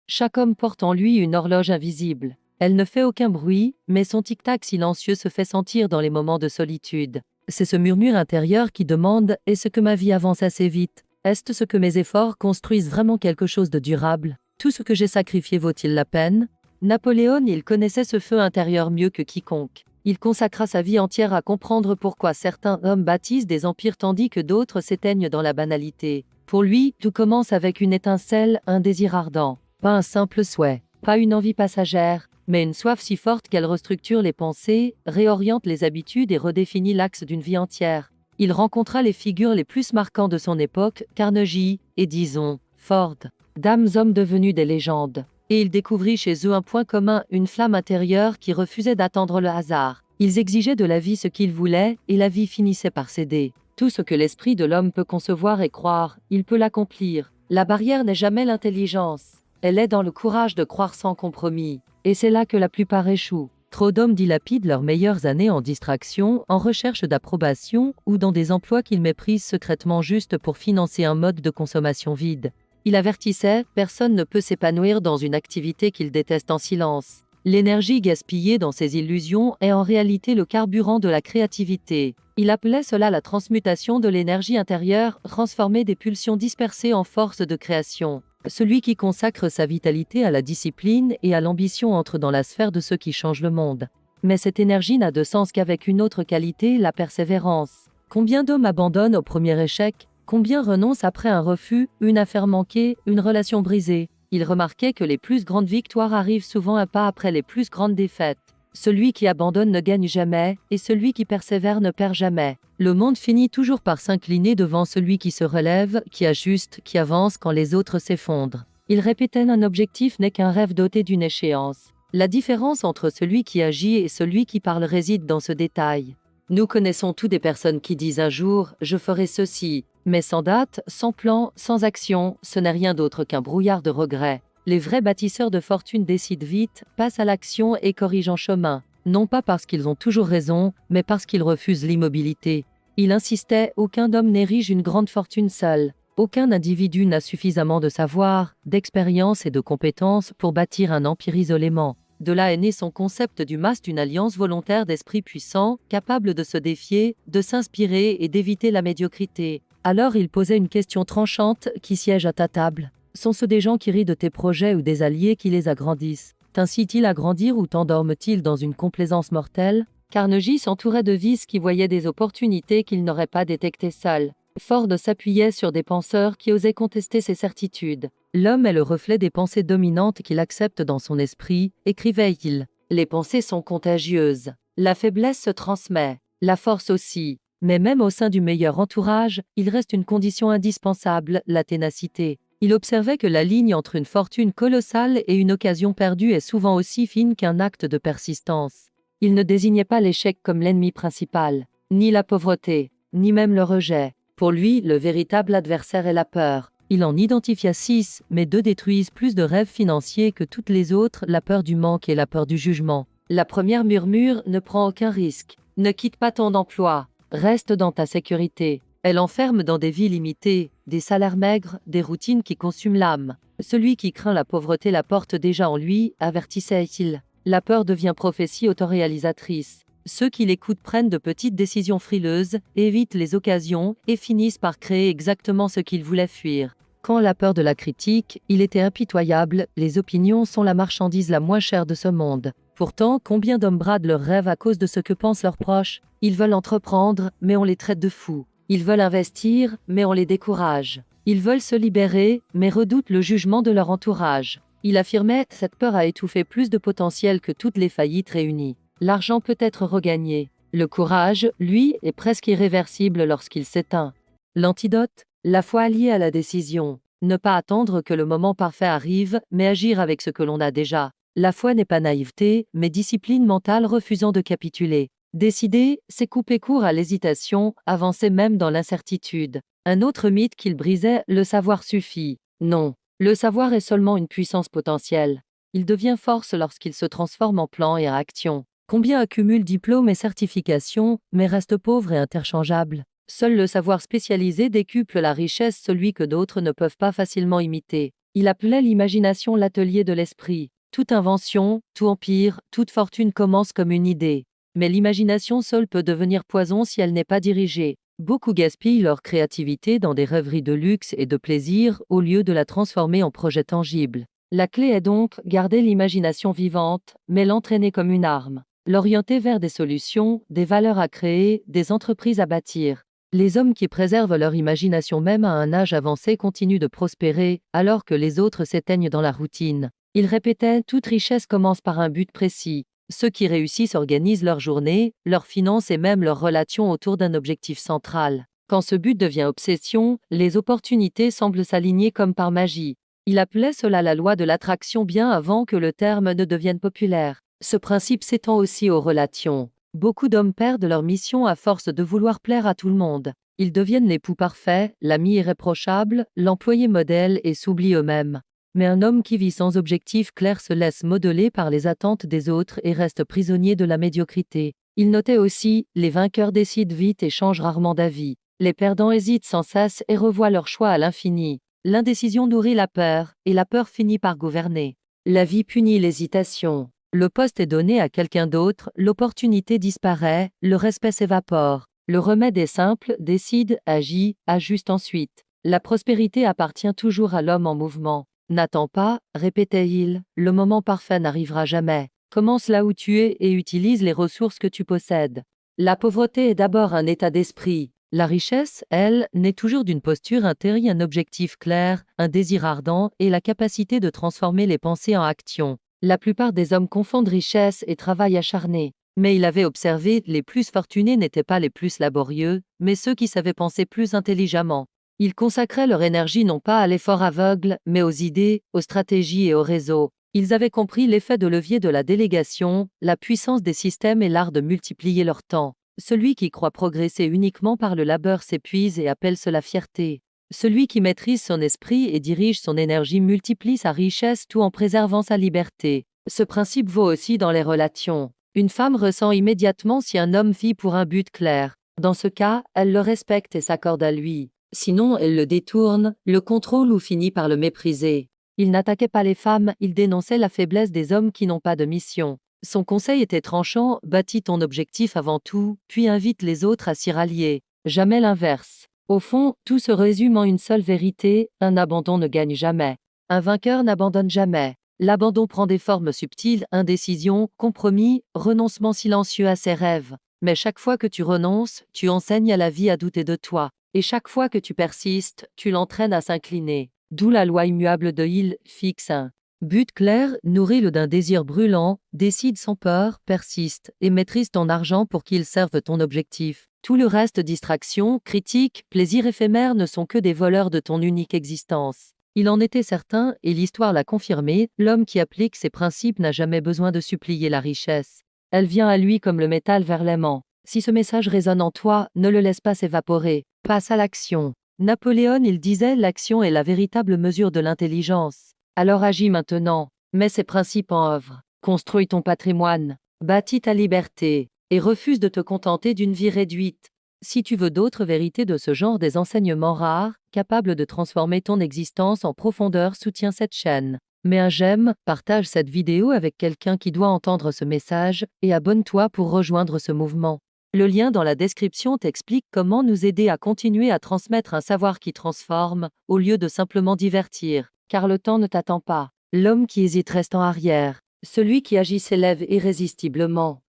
Chaque homme porte en lui une horloge invisible. Elle ne fait aucun bruit, mais son tic-tac silencieux se fait sentir dans les moments de solitude. C'est ce murmure intérieur qui demande « Est-ce que ma vie avance assez vite? Est-ce ce que mes efforts construisent vraiment quelque chose de durable? Tout ce que j'ai sacrifié vaut-il la peine ?» Napoléon, il connaissait ce feu intérieur mieux que quiconque. Il consacra sa vie entière à comprendre pourquoi certains hommes bâtissent des empires tandis que d'autres s'éteignent dans la banalité. Pour lui, tout commence avec une étincelle, un désir ardent. Pas un simple souhait, pas une envie passagère, mais une soif si forte qu'elle restructure les pensées, réoriente les habitudes et redéfinit l'axe d'une vie entière. Il rencontra les figures les plus marquantes de son époque, Carnegie, Edison, Ford, dames hommes devenus des légendes. Et il découvrit chez eux un point commun, une flamme intérieure qui refusait d'attendre le hasard. Ils exigeaient de la vie ce qu'ils voulaient, et la vie finissait par céder. Tout ce que l'esprit de l'homme peut concevoir et croire, il peut l'accomplir. La barrière n'est jamais l'intelligence. Elle est dans le courage de croire sans compromis. Et c'est là que la plupart échouent. Trop d'hommes dilapident leurs meilleures années en distraction, en recherche d'approbation ou dans des emplois qu'ils méprisent secrètement juste pour financer un mode de consommation vide. Il avertissait, personne ne peut s'épanouir dans une activité qu'il déteste en silence. L'énergie gaspillée dans ces illusions est en réalité le carburant de la créativité. Il appelait cela la transmutation de l'énergie intérieure, transformer des pulsions dispersées en force de création. Celui qui consacre sa vitalité à la discipline et à l'ambition entre dans la sphère de ceux qui changent le monde. Mais cette énergie n'a de sens qu'avec une autre qualité, la persévérance. Combien d'hommes abandonnent au premier échec? Combien renoncent après un refus, une affaire manquée, une relation brisée? Il remarquait que les plus grandes victoires arrivent souvent un pas après les plus grandes défaites. Celui qui abandonne ne gagne jamais, et celui qui persévère ne perd jamais. Le monde finit toujours par s'incliner devant celui qui se relève, qui ajuste, qui avance quand les autres s'effondrent. Il répétait un objectif n'est qu'un rêve doté d'une échéance. La différence entre celui qui agit et celui qui parle réside dans ce détail. Nous connaissons tous des personnes qui disent un jour « je ferai ceci », mais sans date, sans plan, sans action, ce n'est rien d'autre qu'un brouillard de regrets. Les vrais bâtisseurs de fortune décident vite, passent à l'action et corrigent en chemin. Non pas parce qu'ils ont toujours raison, mais parce qu'ils refusent l'immobilité. Il insistait, aucun homme n'érige une grande fortune seul. Aucun individu n'a suffisamment de savoir, d'expérience et de compétences pour bâtir un empire isolément. De là est né son concept du MAST, une alliance volontaire d'esprits puissants, capable de se défier, de s'inspirer et d'éviter la médiocrité. Alors il posait une question tranchante, qui siège à ta table? Sont-ce des gens qui rient de tes projets ou des alliés qui les agrandissent? T'incitent-ils à grandir ou t'endorment-ils dans une complaisance mortelle? Carnegie s'entourait de vices qui voyaient des opportunités qu'il n'aurait pas détectées seul. Ford s'appuyait sur des penseurs qui osaient contester ses certitudes. L'homme est le reflet des pensées dominantes qu'il accepte dans son esprit, écrivait-il. Les pensées sont contagieuses. La faiblesse se transmet. La force aussi. Mais même au sein du meilleur entourage, il reste une condition indispensable, la ténacité. Il observait que la ligne entre une fortune colossale et une occasion perdue est souvent aussi fine qu'un acte de persistance. Il ne désignait pas l'échec comme l'ennemi principal, ni la pauvreté, ni même le rejet. Pour lui, le véritable adversaire est la peur. Il en identifia 6, mais 2 détruisent plus de rêves financiers que toutes les autres, la peur du manque et la peur du jugement. La première murmure « ne prends aucun risque, ne quitte pas ton emploi, reste dans ta sécurité ». Elle enferme dans des vies limitées, des salaires maigres, des routines qui consument l'âme. Celui qui craint la pauvreté la porte déjà en lui, avertissait-il. La peur devient prophétie autoréalisatrice. Ceux qui l'écoutent prennent de petites décisions frileuses, évitent les occasions et finissent par créer exactement ce qu'ils voulaient fuir. Quand la peur de la critique, il était impitoyable, les opinions sont la marchandise la moins chère de ce monde. Pourtant, combien d'hommes bradent leurs rêves à cause de ce que pensent leurs proches? Ils veulent entreprendre, mais on les traite de fous. Ils veulent investir, mais on les décourage. Ils veulent se libérer, mais redoutent le jugement de leur entourage. Il affirmait, cette peur a étouffé plus de potentiel que toutes les faillites réunies. L'argent peut être regagné. Le courage, lui, est presque irréversible lorsqu'il s'éteint. L'antidote, la foi alliée à la décision. Ne pas attendre que le moment parfait arrive, mais agir avec ce que l'on a déjà. La foi n'est pas naïveté, mais discipline mentale refusant de capituler. Décider, c'est couper court à l'hésitation, avancer même dans l'incertitude. Un autre mythe qu'il brisait, le savoir suffit. Non, le savoir est seulement une puissance potentielle. Il devient force lorsqu'il se transforme en plan et en action. Combien accumulent diplômes et certifications, mais restent pauvres et interchangeables? Seul le savoir spécialisé décuple la richesse, celui que d'autres ne peuvent pas facilement imiter. Il appelait l'imagination l'atelier de l'esprit. Toute invention, tout empire, toute fortune commence comme une idée. Mais l'imagination seule peut devenir poison si elle n'est pas dirigée. Beaucoup gaspillent leur créativité dans des rêveries de luxe et de plaisir au lieu de la transformer en projet tangible. La clé est donc garder l'imagination vivante, mais l'entraîner comme une arme. L'orienter vers des solutions, des valeurs à créer, des entreprises à bâtir. Les hommes qui préservent leur imagination même à un âge avancé continuent de prospérer, alors que les autres s'éteignent dans la routine. Il répétait, toute richesse commence par un but précis. Ceux qui réussissent organisent leur journée, leurs finances et même leurs relations autour d'un objectif central. Quand ce but devient obsession, les opportunités semblent s'aligner comme par magie. Il appelait cela la loi de l'attraction bien avant que le terme ne devienne populaire. Ce principe s'étend aussi aux relations. Beaucoup d'hommes perdent leur mission à force de vouloir plaire à tout le monde. Ils deviennent l'époux parfait, l'ami irréprochable, l'employé modèle et s'oublient eux-mêmes. Mais un homme qui vit sans objectif clair se laisse modeler par les attentes des autres et reste prisonnier de la médiocrité. Il notait aussi, les vainqueurs décident vite et changent rarement d'avis. Les perdants hésitent sans cesse et revoient leur choix à l'infini. L'indécision nourrit la peur, et la peur finit par gouverner. La vie punit l'hésitation. Le poste est donné à quelqu'un d'autre, l'opportunité disparaît, le respect s'évapore. Le remède est simple, décide, agit, ajuste ensuite. La prospérité appartient toujours à l'homme en mouvement. N'attends pas, répétait-il, le moment parfait n'arrivera jamais. Commence là où tu es et utilise les ressources que tu possèdes. La pauvreté est d'abord un état d'esprit. La richesse, elle, naît toujours d'une posture intérieure, un objectif clair, un désir ardent et la capacité de transformer les pensées en actions. La plupart des hommes confondent richesse et travail acharné. Mais il avait observé, les plus fortunés n'étaient pas les plus laborieux, mais ceux qui savaient penser plus intelligemment. Ils consacraient leur énergie non pas à l'effort aveugle, mais aux idées, aux stratégies et aux réseaux. Ils avaient compris l'effet de levier de la délégation, la puissance des systèmes et l'art de multiplier leur temps. Celui qui croit progresser uniquement par le labeur s'épuise et appelle cela fierté. Celui qui maîtrise son esprit et dirige son énergie multiplie sa richesse tout en préservant sa liberté. Ce principe vaut aussi dans les relations. Une femme ressent immédiatement si un homme vit pour un but clair. Dans ce cas, elle le respecte et s'accorde à lui. Sinon, elle le détourne, le contrôle ou finit par le mépriser. Il n'attaquait pas les femmes, il dénonçait la faiblesse des hommes qui n'ont pas de mission. Son conseil était tranchant, bâtis ton objectif avant tout, puis invite les autres à s'y rallier. Jamais l'inverse. Au fond, tout se résume en une seule vérité, un abandon ne gagne jamais. Un vainqueur n'abandonne jamais. L'abandon prend des formes subtiles, indécision, compromis, renoncement silencieux à ses rêves. Mais chaque fois que tu renonces, tu enseignes à la vie à douter de toi. Et chaque fois que tu persistes, tu l'entraînes à s'incliner. D'où la loi immuable de Hill, fixe un but clair, nourris-le d'un désir brûlant, décide sans peur, persiste, et maîtrise ton argent pour qu'il serve ton objectif. Tout le reste, distraction, critique, plaisir éphémère ne sont que des voleurs de ton unique existence. Il en était certain, et l'histoire l'a confirmé, l'homme qui applique ces principes n'a jamais besoin de supplier la richesse. Elle vient à lui comme le métal vers l'aimant. Si ce message résonne en toi, ne le laisse pas s'évaporer. Passe à l'action. Napoléon, il disait, l'action est la véritable mesure de l'intelligence. Alors agis maintenant. Mets ces principes en œuvre. Construis ton patrimoine. Bâtis ta liberté. Et refuse de te contenter d'une vie réduite. Si tu veux d'autres vérités de ce genre, des enseignements rares, capables de transformer ton existence en profondeur, soutiens cette chaîne. Mets un j'aime, partage cette vidéo avec quelqu'un qui doit entendre ce message, et abonne-toi pour rejoindre ce mouvement. Le lien dans la description t'explique comment nous aider à continuer à transmettre un savoir qui transforme, au lieu de simplement divertir. Car le temps ne t'attend pas. L'homme qui hésite reste en arrière. Celui qui agit s'élève irrésistiblement.